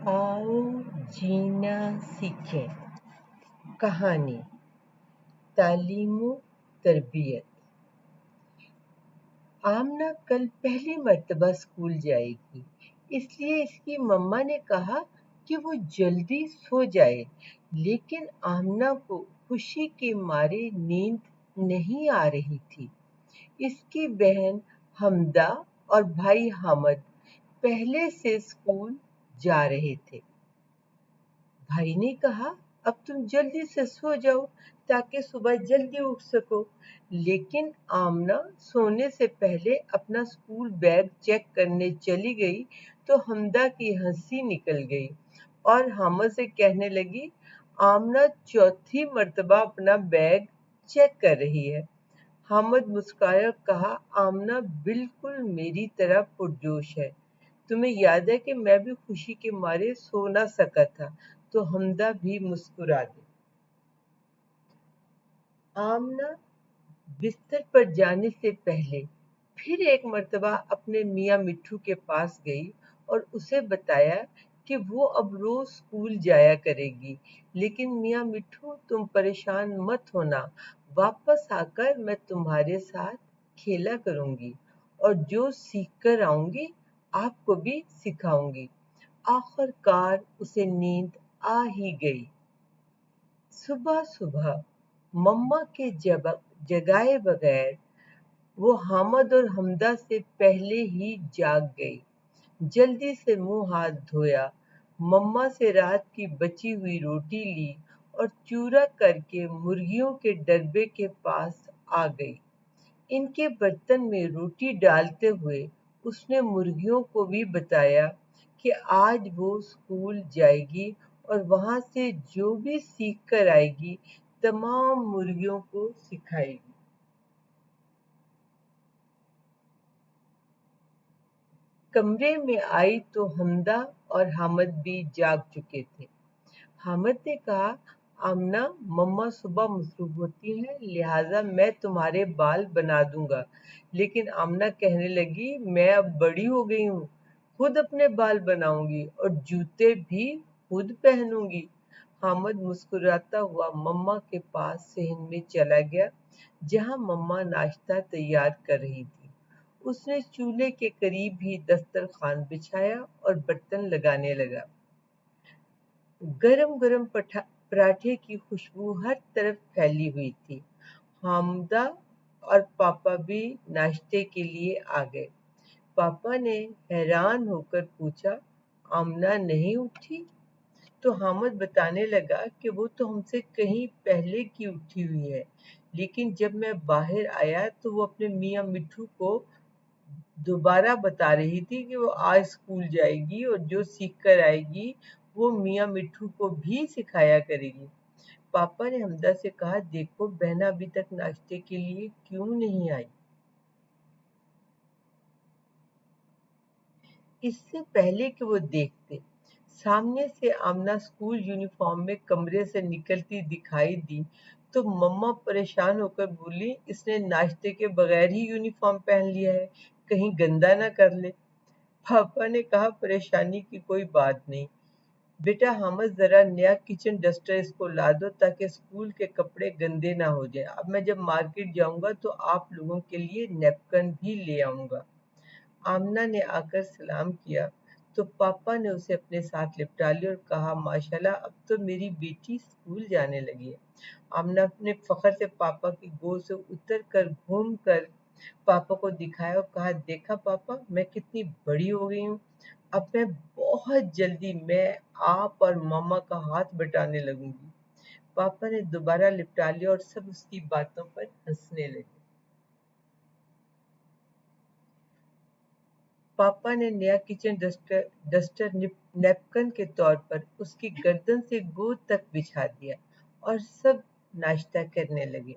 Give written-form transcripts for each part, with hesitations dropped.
आओ जीना सीखें। कहानी तालीम तरबियत। आमना कल पहली मर्तबा स्कूल जाएगी, इसलिए इसकी मम्मा ने कहा कि वो जल्दी सो जाए, लेकिन आमना को खुशी के मारे नींद नहीं आ रही थी। इसकी बहन हमदा और भाई हामिद पहले से स्कूल जा रहे थे। भाई ने कहा, अब तुम जल्दी से सो जाओ ताकि सुबह जल्दी उठ सको। लेकिन आमना सोने से पहले अपना स्कूल बैग चेक करने चली गई तो हमदा की हंसी निकल गई और हामिद से कहने लगी, आमना चौथी मर्तबा अपना बैग चेक कर रही है। हामिद मुस्कुराया कहा, आमना बिल्कुल मेरी तरह पुरजोश है। तुम्हें याद है कि मैं भी खुशी के मारे सो ना सका था। तो हमदा भी मुस्कुरा दी। आमना बिस्तर पर जाने से पहले फिर एक मर्तबा अपने मियाँ मिट्ठू के पास गई और उसे बताया कि वो अब रोज स्कूल जाया करेगी। लेकिन मियाँ मिट्ठू, तुम परेशान मत होना, वापस आकर मैं तुम्हारे साथ खेला करूंगी और जो सीख कर आऊंगी आपको भी सिखाऊंगी। आखिरकार उसे नींद आ ही गई। सुबह सुबह मम्मा के जगाए बगैर वो हामिद और हमदा से पहले ही जाग गई। जल्दी से मुंह हाथ धोया, मम्मा से रात की बची हुई रोटी ली और चूरा करके मुर्गियों के डरबे के पास आ गई। इनके बर्तन में रोटी डालते हुए उसने मुर्गियों को भी बताया कि आज वो स्कूल जाएगी और वहां से जो भी सीख कर आएगी तमाम मुर्गियों को सिखाएगी। कमरे में आई तो हमदा और हामिद भी जाग चुके थे। हामिद ने कहा, आमना, मम्मा सुबह मसरूफ होती हैं, लिहाजा मैं तुम्हारे बाल बना दूंगा। लेकिन आमना कहने लगी, मैं अब बड़ी हो गई हूँ, खुद अपने बाल बनाऊंगी और जूते भी खुद पहनूंगी। हामिद मुस्कुराता हुआ मम्मा के पास सहन में चला गया, जहां मम्मा नाश्ता तैयार कर रही थी। उसने चूल्हे के करीब ही दस्तरखान बिछाया और बर्तन लगाने लगा। गरम गरम पराठे की खुशबू हर तरफ फैली हुई थी। हमदा और पापा भी नाश्ते के लिए आ गए। पापा ने हैरान होकर पूछा, आमना नहीं उठी? तो हामिद बताने लगा कि वो तो हमसे कहीं पहले की उठी हुई है, लेकिन जब मैं बाहर आया तो वो अपने मियाँ मिट्ठू को दोबारा बता रही थी कि वो आज स्कूल जाएगी और जो सीख कर आएगी वो मियाँ मिट्ठू को भी सिखाया करेगी। पापा ने हमदा से कहा, देखो बहना अभी तक नाश्ते के लिए क्यों नहीं आई? इससे पहले कि वो देखते, सामने से आमना स्कूल यूनिफॉर्म में कमरे से निकलती दिखाई दी तो मम्मा परेशान होकर बोली, इसने नाश्ते के बगैर ही यूनिफॉर्म पहन लिया है, कहीं गंदा ना कर ले। पापा ने कहा, परेशानी की कोई बात नहीं बेटा, हामिद जरा नया किचन डस्टर इसको ला दो ताकि स्कूल के कपड़े गंदे ना हो जाए। अब मैं जब मार्केट जाऊंगा तो आप लोगों के लिए नेपकिन भी ले आऊंगा। आमना ने आकर सलाम किया तो पापा ने उसे अपने साथ लिपटा लिया और कहा, माशाल्लाह, अब तो मेरी बेटी स्कूल जाने लगी है। आमना अपने फख्र से पापा की गोद से उतर कर घूम कर पापा को दिखाया और कहा, देखा पापा, मैं कितनी बड़ी हो गई हूँ। अब मैं बहुत जल्दी मैं आप और मामा का हाथ बटाने लगूंगी। पापा ने दोबारा लिपटा लिया और सब उसकी बातों पर हंसने लगे। पापा ने नया किचन डस्टर नैपकिन के तौर पर उसकी गर्दन से गोद तक बिछा दिया और सब नाश्ता करने लगे।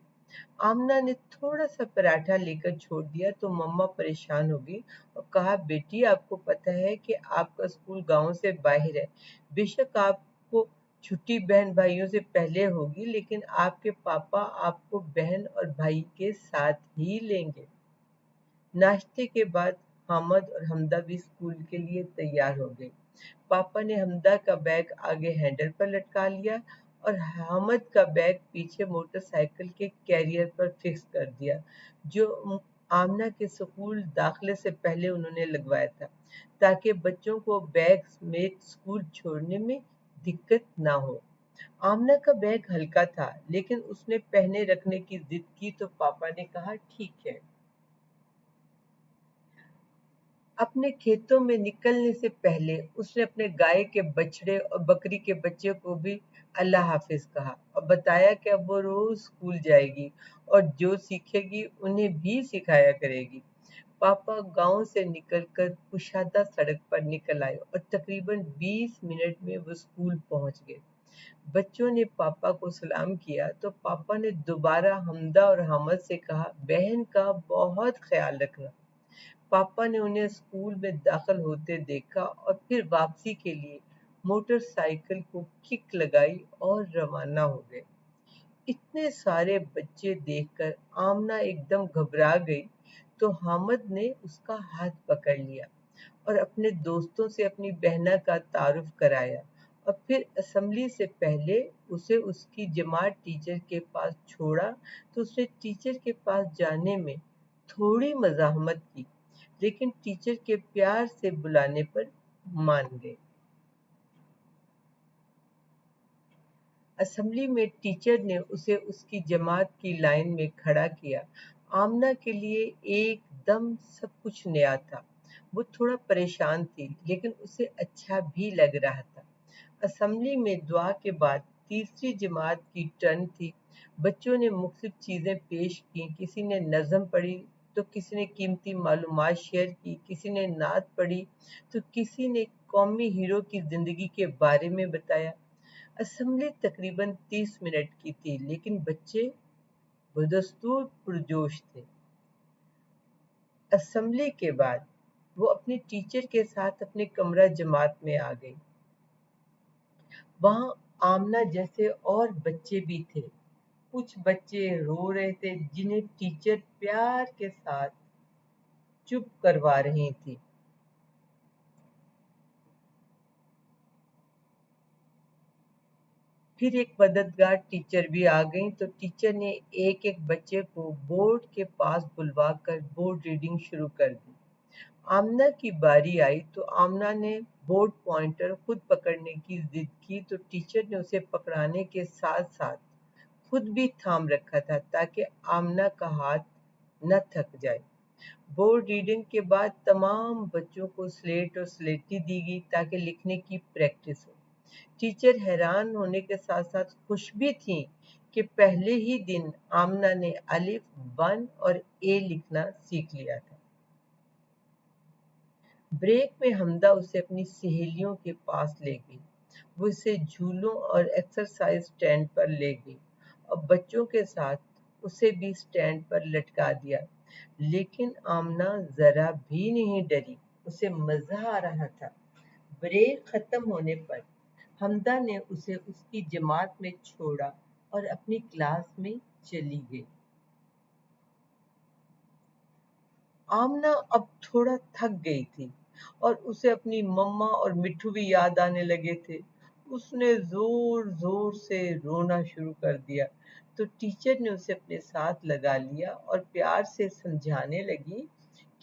आमना ने थोड़ा सा पराठा लेकर छोड़ दिया तो मम्मा परेशान हो गई और कहा, बेटी, आपको पता है कि आपका स्कूल गांव से बाहर है। बेशक आपको छुट्टी बहन भाइयों से पहले होगी, लेकिन आपके पापा आपको बहन और भाई के साथ ही लेंगे। नाश्ते के बाद हामिद और हमदा भी स्कूल के लिए तैयार हो गए। पापा ने हमदा का बैग आगे हैंडल पर लटका लिया और हामिद का बैग पीछे मोटरसाइकिल के कैरियर पर फिक्स कर दिया, जो आमना के स्कूल दाखिले से पहले उन्होंने लगवाया था, ताकि बच्चों को बैग समेत स्कूल छोड़ने में दिक्कत ना हो। आमना का बैग हल्का था, लेकिन उसने पहने रखने की जिद की तो पापा ने कहा ठीक है। अपने खेतों में निकलने से पहले उसने अपने गाय के बछड़े और बकरी के बच्चे को भी अल्लाह हाफिज कहा और बताया कि अब वो रोज स्कूल जाएगी और जो सीखेगी उन्हें भी सिखाया करेगी। पापा गांव से निकलकर कुशादा सड़क पर निकल आए और तकरीबन 20 मिनट में वो स्कूल पहुंच गए। बच्चों ने पापा को सलाम किया तो पापा ने दोबारा हमदा और हामिद से कहा, बहन का बहुत ख्याल रखना। पापा ने उन्हें स्कूल में दाखिल होते देखा और फिर वापसी के लिए मोटरसाइकिल को किक लगाई और रवाना हो गए। इतने सारे बच्चे देखकर आमना एकदम घबरा गई, तो हामिद ने उसका हाथ पकड़ लिया और अपने दोस्तों से अपनी बहना का तारुफ कराया और फिर असेंबली से पहले उसे उसकी जमात टीचर के पास छोड़ा तो उसने टीचर के पास जाने में थोड़ी मज़ाहमत की, लेकिन टीचर के प्यार से बुलाने पर मान गए। असेंबली में टीचर ने उसे उसकी जमात की लाइन में खड़ा किया। आमना के लिए एकदम सब कुछ नया था। वो थोड़ा परेशान थी, लेकिन उसे अच्छा भी लग रहा था। असेंबली में दुआ के बाद तीसरी जमात की टर्न थी। बच्चों ने मुख्तलिफ चीज़ें पेश की, किसी ने नज़म पढ़ी तो किसी ने कीमती मालूमात शेयर की, किसी ने नात पढ़ी तो किसी ने कौमी हीरो की ज़िंदगी के बारे में बताया। असेंबली तकरीबन 30 मिनट की थी, लेकिन बच्चे बदस्तूर पुरजोश थे। असेंबली के बाद वो अपनी टीचर के साथ अपने कमरा जमात में आ गई। वहां आमना जैसे और बच्चे भी थे। कुछ बच्चे रो रहे थे, जिन्हें टीचर प्यार के साथ चुप करवा रही थी। फिर एक मददगार टीचर भी आ गई, तो टीचर ने एक एक बच्चे को बोर्ड के पास बुलवा कर बोर्ड रीडिंग शुरू कर दी। आमना की बारी आई तो आमना ने बोर्ड पॉइंटर खुद पकड़ने की जिद की, तो टीचर ने उसे पकड़ाने के साथ साथ खुद भी थाम रखा था, ताकि आमना का हाथ न थक जाए। बोर्ड रीडिंग के बाद तमाम बच्चों को स्लेट और स्लेटी दी गई, ताकि लिखने की प्रैक्टिस हो। टीचर हैरान होने के साथ साथ खुश भी थी कि पहले ही दिन आमना ने अलिफ, वन और ए लिखना सीख लिया था। ब्रेक में हमदा उसे अपनी सहेलियों के पास ले गई। वो उसे झूलों और एक्सरसाइज स्टैंड पर ले गई और बच्चों के साथ उसे भी स्टैंड पर लटका दिया। लेकिन आमना जरा भी नहीं डरी, उसे मजा आ रहा था। ब्रेक खत्म होने पर हमदा ने उसे उसकी जमात में छोड़ा और अपनी क्लास में चली गई। आमना अब थोड़ा थक गई थी और उसे अपनी मम्मा और मिट्ठू भी याद आने लगे थे। उसने जोर जोर से रोना शुरू कर दिया, तो टीचर ने उसे अपने साथ लगा लिया और प्यार से समझाने लगी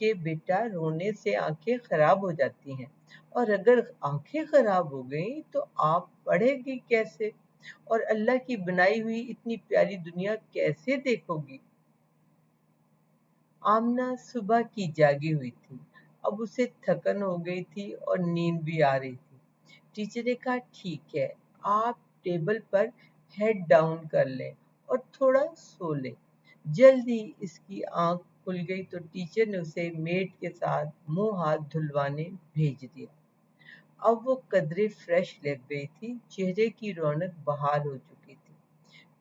कि बेटा, रोने से आंखें खराब हो जाती हैं और अगर आंखें खराब हो गई तो आप पढ़ेगी कैसे और अल्लाह की बनाई हुई इतनी प्यारी दुनिया कैसे देखोगी। आमना सुबह की जागी हुई थी। अब उसे थकन हो गई थी और नींद भी आ रही थी। टीचर ने कहा, ठीक है, आप टेबल पर हेड डाउन कर लें और थोड़ा सो लें। जल्दी इसकी आंख खुल गई तो टीचर ने उसे मेड के साथ मुंह हाथ धुलवाने भेज दिया। अब वो कदरे फ्रेश लग गई थी, चेहरे की रौनक बहाल हो चुकी थी।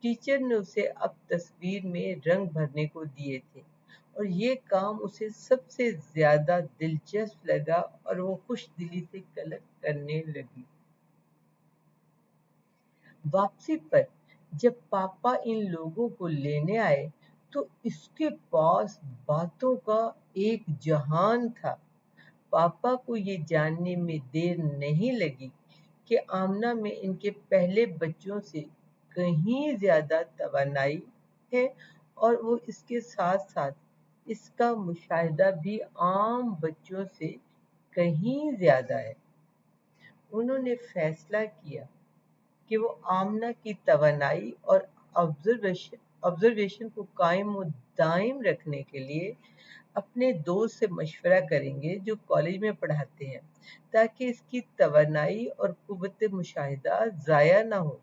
टीचर ने उसे अब तस्वीर में रंग भरने को दिए थे और ये काम उसे सबसे ज्यादा दिलचस्प लगा और वो खुश दिली से कलर करने लगी। वापसी पर जब पापा इन लोगों को लेने आए तो इसके पास बातों का एक जहान था। پاپا کو یہ جاننے میں دیر نہیں لگی کہ آمنہ میں ان کے پہلے بچوں سے کہیں زیادہ توانائی ہے اور وہ اس کے ساتھ ساتھ اس کا مشاہدہ بھی عام بچوں سے کہیں زیادہ ہے۔ انہوں نے فیصلہ کیا کہ وہ آمنہ کی توانائی اور آبزرویشن کو قائم و دائم رکھنے کے لیے اپنے دوست سے مشورہ کریں گے جو کالج میں پڑھاتے ہیں، تاکہ اس کی توانائی اور قوت مشاہدہ ضائع نہ ہو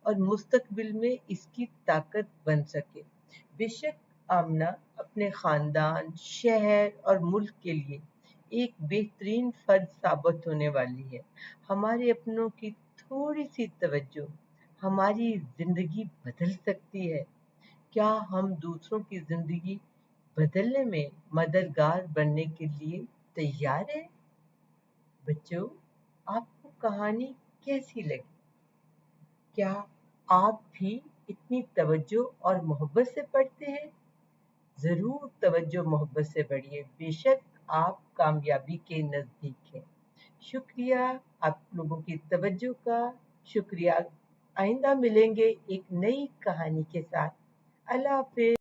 اور مستقبل میں اس کی طاقت بن سکے۔ بے شک آمنہ اپنے خاندان، شہر اور ملک کے لیے ایک بہترین فرد ثابت ہونے والی ہے۔ ہمارے اپنوں کی تھوڑی سی توجہ ہماری زندگی بدل سکتی ہے۔ کیا ہم دوسروں کی زندگی بدلنے میں مددگار بننے کے لیے تیار ہیں؟ بچوں، آپ کو کہانی کیسی لگی؟ کیا آپ بھی اتنی توجہ اور محبت سے پڑھتے ہیں؟ ضرور توجہ محبت سے پڑھیے، بے شک آپ کامیابی کے نزدیک ہیں۔ شکریہ آپ لوگوں کی توجہ کا، شکریہ۔ آئندہ ملیں گے ایک نئی کہانی کے ساتھ۔ اللہ حافظ۔